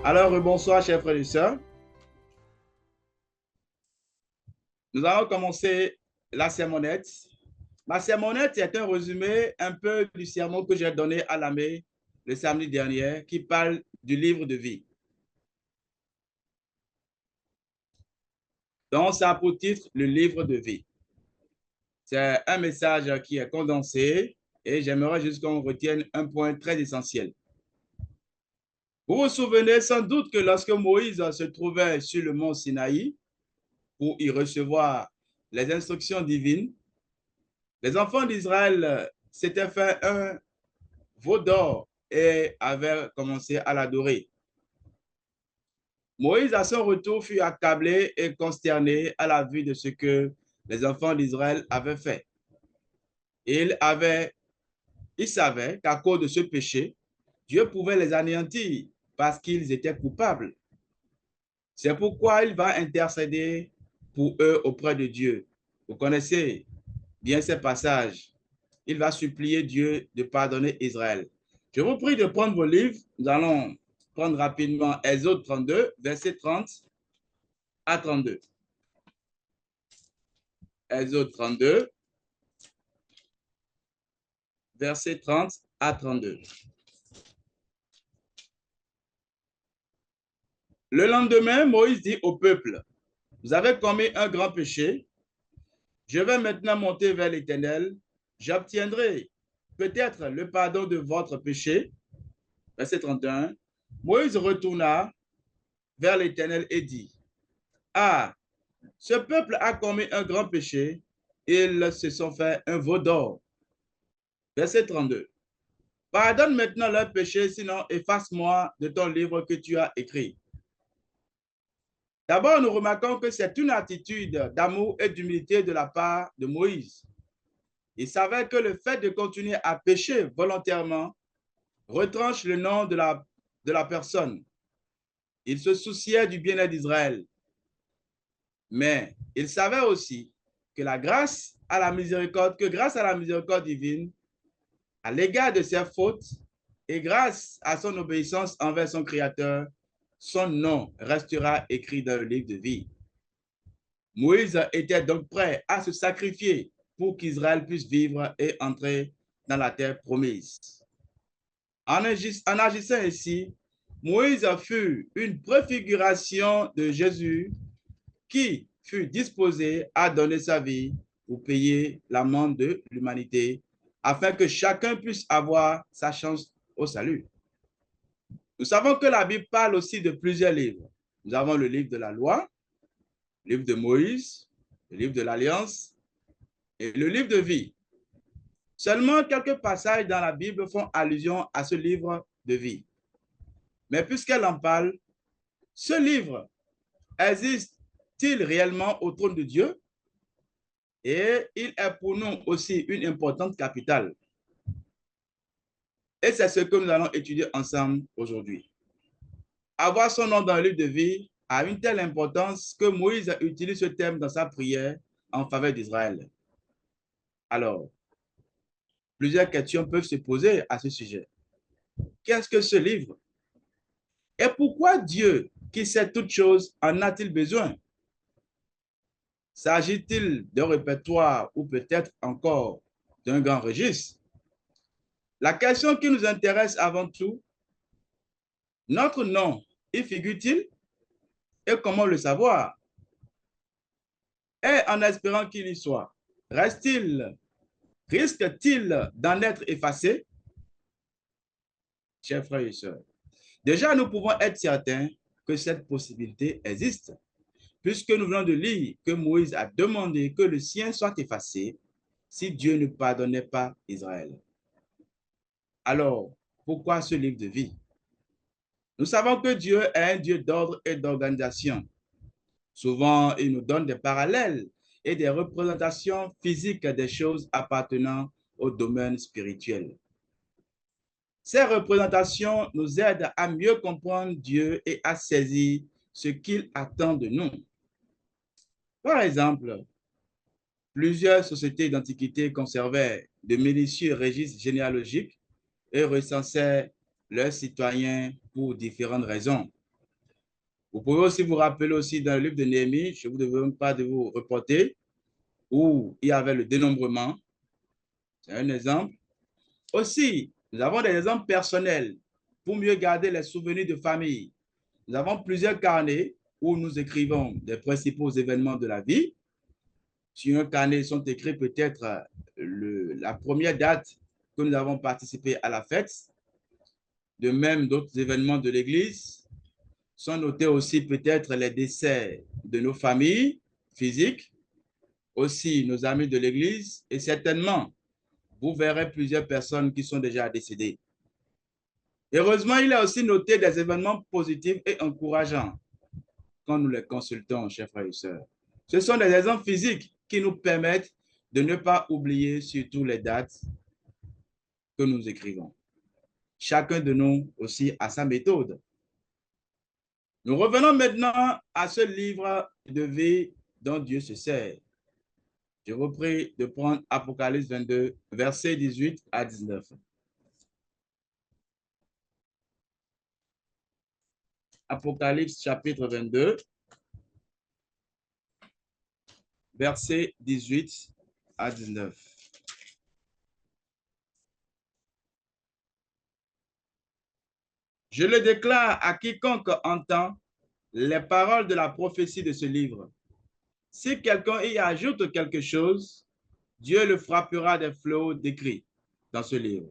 Alors, bonsoir, chers frères et sœurs. Nous allons commencer la sermonnette. Ma sermonnette est un résumé un peu du sermon que j'ai donné à l'armée le samedi dernier, qui parle du livre de vie. Donc, ça a pour titre le livre de vie. C'est un message qui est condensé et j'aimerais juste qu'on retienne un point très essentiel. Vous vous souvenez sans doute que lorsque Moïse se trouvait sur le mont Sinaï pour y recevoir les instructions divines, les enfants d'Israël s'étaient fait un veau d'or et avaient commencé à l'adorer. Moïse, à son retour, fut accablé et consterné à la vue de ce que les enfants d'Israël avaient fait. Il savait qu'à cause de ce péché, Dieu pouvait les anéantir parce qu'ils étaient coupables. C'est pourquoi il va intercéder pour eux auprès de Dieu. Vous connaissez bien ces passages. Il va supplier Dieu de pardonner Israël. Je vous prie de prendre vos livres. Nous allons prendre rapidement Exode 32, verset 30 à 32. Exode 32, verset 30 à 32. Le lendemain, Moïse dit au peuple, vous avez commis un grand péché. Je vais maintenant monter vers l'Éternel. J'obtiendrai peut-être le pardon de votre péché. Verset 31. Moïse retourna vers l'Éternel et dit, ah, ce peuple a commis un grand péché. Ils se sont fait un veau d'or. Verset 32. Pardonne maintenant leur péché, sinon efface-moi de ton livre que tu as écrit. D'abord, nous remarquons que c'est une attitude d'amour et d'humilité de la part de Moïse. Il savait que le fait de continuer à pécher volontairement retranche le nom de la personne. Il se souciait du bien-être d'Israël. Mais il savait aussi que grâce à la miséricorde divine, à l'égard de ses fautes et grâce à son obéissance envers son Créateur, son nom restera écrit dans le livre de vie. Moïse était donc prêt à se sacrifier pour qu'Israël puisse vivre et entrer dans la terre promise. En agissant ainsi, Moïse fut une préfiguration de Jésus qui fut disposé à donner sa vie pour payer l'amende de l'humanité afin que chacun puisse avoir sa chance au salut. Nous savons que la Bible parle aussi de plusieurs livres. Nous avons le livre de la loi, le livre de Moïse, le livre de l'Alliance et le livre de vie. Seulement quelques passages dans la Bible font allusion à ce livre de vie. Mais puisqu'elle en parle, ce livre existe-t-il réellement au trône de Dieu? Et il est pour nous aussi une importante capitale. Et c'est ce que nous allons étudier ensemble aujourd'hui. Avoir son nom dans le livre de vie a une telle importance que Moïse utilise ce thème dans sa prière en faveur d'Israël. Alors, plusieurs questions peuvent se poser à ce sujet. Qu'est-ce que ce livre? Et pourquoi Dieu, qui sait toutes choses, en a-t-il besoin? S'agit-il d'un répertoire ou peut-être encore d'un grand registre? La question qui nous intéresse avant tout, notre nom, y figure-t-il? Et comment le savoir? Et en espérant qu'il y soit, risque-t-il d'en être effacé? Chers frères et sœurs, déjà nous pouvons être certains que cette possibilité existe, puisque nous venons de lire que Moïse a demandé que le sien soit effacé si Dieu ne pardonnait pas Israël. Alors, pourquoi ce livre de vie? Nous savons que Dieu est un Dieu d'ordre et d'organisation. Souvent, il nous donne des parallèles et des représentations physiques des choses appartenant au domaine spirituel. Ces représentations nous aident à mieux comprendre Dieu et à saisir ce qu'il attend de nous. Par exemple, plusieurs sociétés d'antiquité conservaient de minutieux registres généalogiques et recensaient leurs citoyens pour différentes raisons. Vous pouvez aussi vous rappeler aussi dans le livre de Néhémie, je ne vous demande pas de vous reporter, où il y avait le dénombrement. C'est un exemple. Aussi, nous avons des exemples personnels pour mieux garder les souvenirs de famille. Nous avons plusieurs carnets où nous écrivons des principaux événements de la vie. Sur un carnet sont écrits peut-être la première date que nous avons participé à la fête. De même, d'autres événements de l'Église sont notés aussi peut-être les décès de nos familles physiques, aussi nos amis de l'Église et certainement, vous verrez plusieurs personnes qui sont déjà décédées. Heureusement, il a aussi noté des événements positifs et encourageants quand nous les consultons, chers frères et sœurs. Ce sont des exemples physiques qui nous permettent de ne pas oublier surtout les dates que nous écrivons. Chacun de nous aussi a sa méthode. Nous revenons maintenant à ce livre de vie dont Dieu se sert. Je vous prie de prendre Apocalypse 22, versets 18 à 19. Apocalypse chapitre 22, versets 18 à 19. Je le déclare à quiconque entend les paroles de la prophétie de ce livre. Si quelqu'un y ajoute quelque chose, Dieu le frappera des fléaux décrits dans ce livre.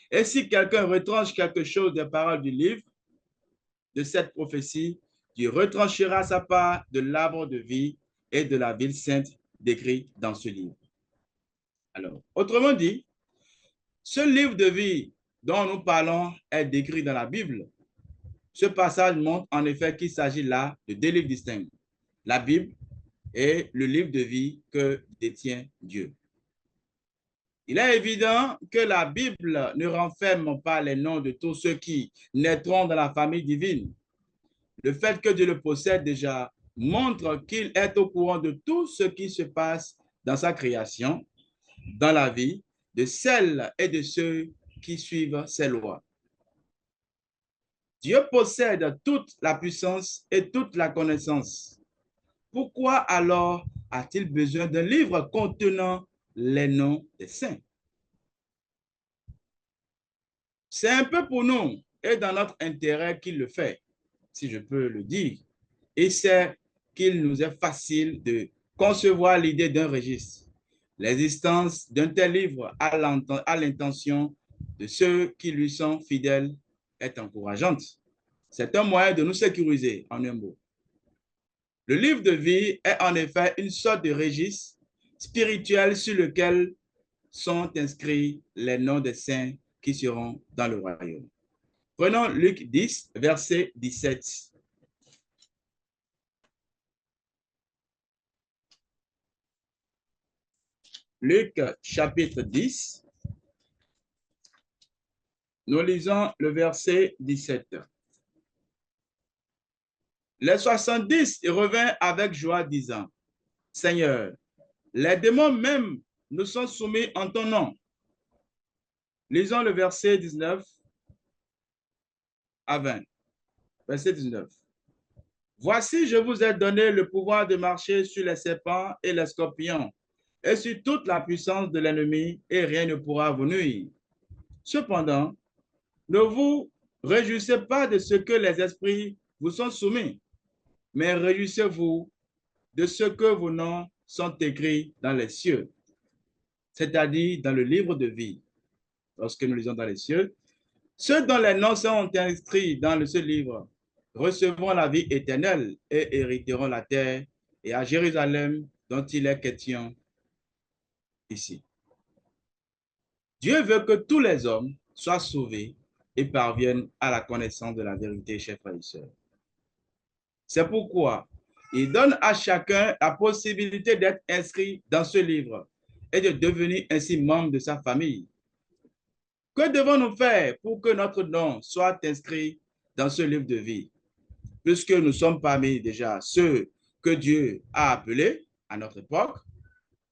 Et si quelqu'un retranche quelque chose des paroles du livre, de cette prophétie, Dieu retranchera sa part de l'arbre de vie et de la ville sainte décrit dans ce livre. Alors, autrement dit, ce livre de vie dont nous parlons est décrit dans la Bible. Ce passage montre en effet qu'il s'agit là de deux livres distincts, la Bible et le livre de vie que détient Dieu. Il est évident que la Bible ne renferme pas les noms de tous ceux qui naîtront dans la famille divine. Le fait que Dieu le possède déjà montre qu'il est au courant de tout ce qui se passe dans sa création, dans la vie de celles et de ceux qui suivent ses lois. Dieu possède toute la puissance et toute la connaissance. Pourquoi alors a-t-il besoin d'un livre contenant les noms des saints? C'est un peu pour nous et dans notre intérêt qu'il le fait, si je peux le dire. Et c'est qu'il nous est facile de concevoir l'idée d'un registre. L'existence d'un tel livre à l'intention de ceux qui lui sont fidèles est encourageante. C'est un moyen de nous sécuriser, en un mot. Le livre de vie est en effet une sorte de registre spirituel sur lequel sont inscrits les noms des saints qui seront dans le royaume. Prenons Luc 10, verset 17. Luc chapitre 10, nous lisons le verset 17. Les 70 revinrent avec joie disant, Seigneur, les démons même nous sont soumis en ton nom. Lisons le verset 19 à 20. Verset 19. Voici, je vous ai donné le pouvoir de marcher sur les serpents et les scorpions et sur toute la puissance de l'ennemi, et rien ne pourra vous nuire. Cependant, ne vous réjouissez pas de ce que les esprits vous sont soumis, mais réjouissez-vous de ce que vos noms sont écrits dans les cieux, c'est-à-dire dans le livre de vie. Lorsque nous lisons dans les cieux, ceux dont les noms sont inscrits dans ce livre recevront la vie éternelle et hériteront la terre et à Jérusalem dont il est question ici. Dieu veut que tous les hommes soient sauvés et parviennent à la connaissance de la vérité, chers frères et sœurs. C'est pourquoi il donne à chacun la possibilité d'être inscrit dans ce livre et de devenir ainsi membre de sa famille. Que devons-nous faire pour que notre nom soit inscrit dans ce livre de vie? Puisque nous sommes parmi déjà ceux que Dieu a appelés à notre époque,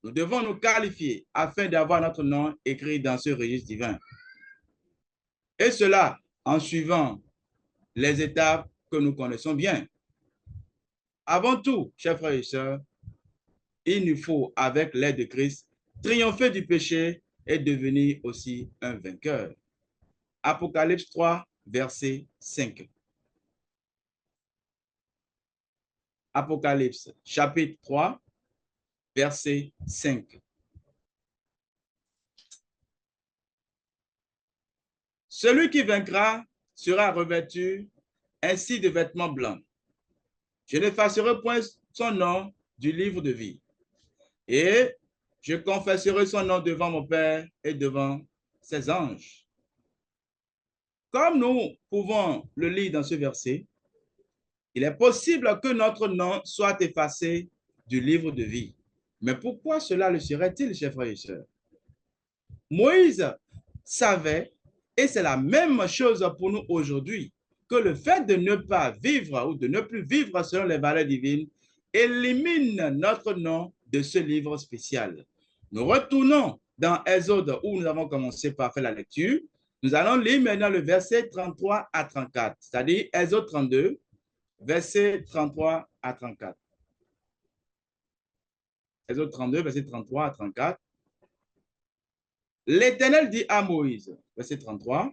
nous devons nous qualifier afin d'avoir notre nom écrit dans ce registre divin. Et cela en suivant les étapes que nous connaissons bien. Avant tout, chers frères et sœurs, il nous faut, avec l'aide de Christ, triompher du péché et devenir aussi un vainqueur. Apocalypse 3, verset 5. Apocalypse, chapitre 3, verset 5. Celui qui vaincra sera revêtu ainsi de vêtements blancs. Je n'effacerai point son nom du livre de vie. Et je confesserai son nom devant mon Père et devant ses anges. Comme nous pouvons le lire dans ce verset, il est possible que notre nom soit effacé du livre de vie. Mais pourquoi cela le serait-il, chers frères et sœurs? Moïse savait, et c'est la même chose pour nous aujourd'hui, que le fait de ne pas vivre ou de ne plus vivre selon les valeurs divines élimine notre nom de ce livre spécial. Nous retournons dans Exode où nous avons commencé par faire la lecture. Nous allons lire maintenant le verset 33 à 34, c'est-à-dire Exode 32, verset 33 à 34. Exode 32, verset 33 à 34. L'Éternel dit à Moïse, verset 33,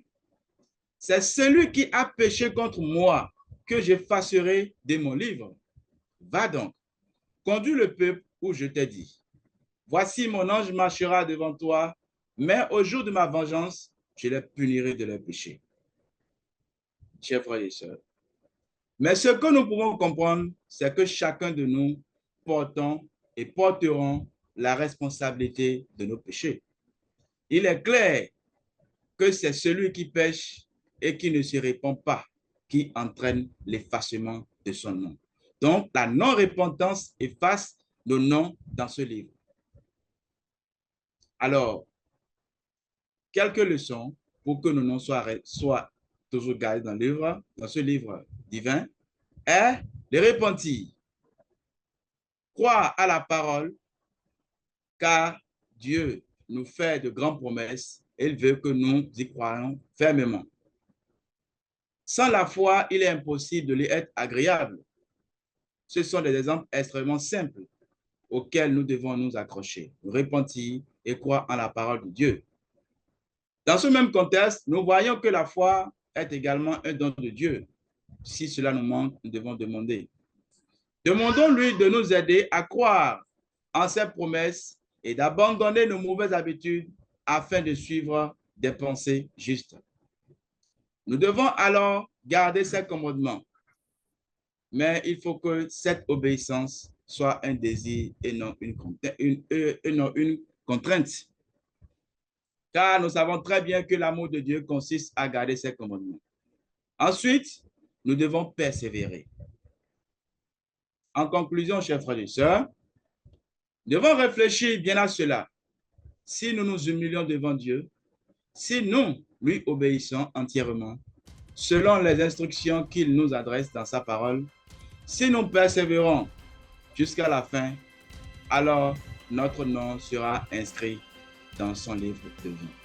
« C'est celui qui a péché contre moi que j'effacerai de mon livre. Va donc, conduis le peuple où je t'ai dit. Voici mon ange marchera devant toi, mais au jour de ma vengeance, je les punirai de leurs péchés. » Chers frères et sœurs, mais ce que nous pouvons comprendre, c'est que chacun de nous portons et porterons la responsabilité de nos péchés. Il est clair que c'est celui qui pêche et qui ne se répand pas qui entraîne l'effacement de son nom. Donc, la non-repentance efface nos noms dans ce livre. Alors, quelques leçons pour que nos noms soient toujours gardés dans ce livre divin est de repentir, croire à la parole, car Dieu nous fait de grandes promesses et il veut que nous y croyons fermement. Sans la foi, il est impossible de lui être agréable. Ce sont des exemples extrêmement simples auxquels nous devons nous accrocher, nous repentir et croire en la parole de Dieu. Dans ce même contexte, nous voyons que la foi est également un don de Dieu. Si cela nous manque, nous devons demander. Demandons-lui de nous aider à croire en ses promesses et d'abandonner nos mauvaises habitudes afin de suivre des pensées justes. Nous devons alors garder ses commandements, mais il faut que cette obéissance soit un désir et non une contrainte. Car nous savons très bien que l'amour de Dieu consiste à garder ses commandements. Ensuite, nous devons persévérer. En conclusion, chers frères et sœurs, nous devons réfléchir bien à cela. Si nous nous humilions devant Dieu, si nous lui obéissons entièrement, selon les instructions qu'il nous adresse dans sa parole, si nous persévérons jusqu'à la fin, alors notre nom sera inscrit dans son livre de vie.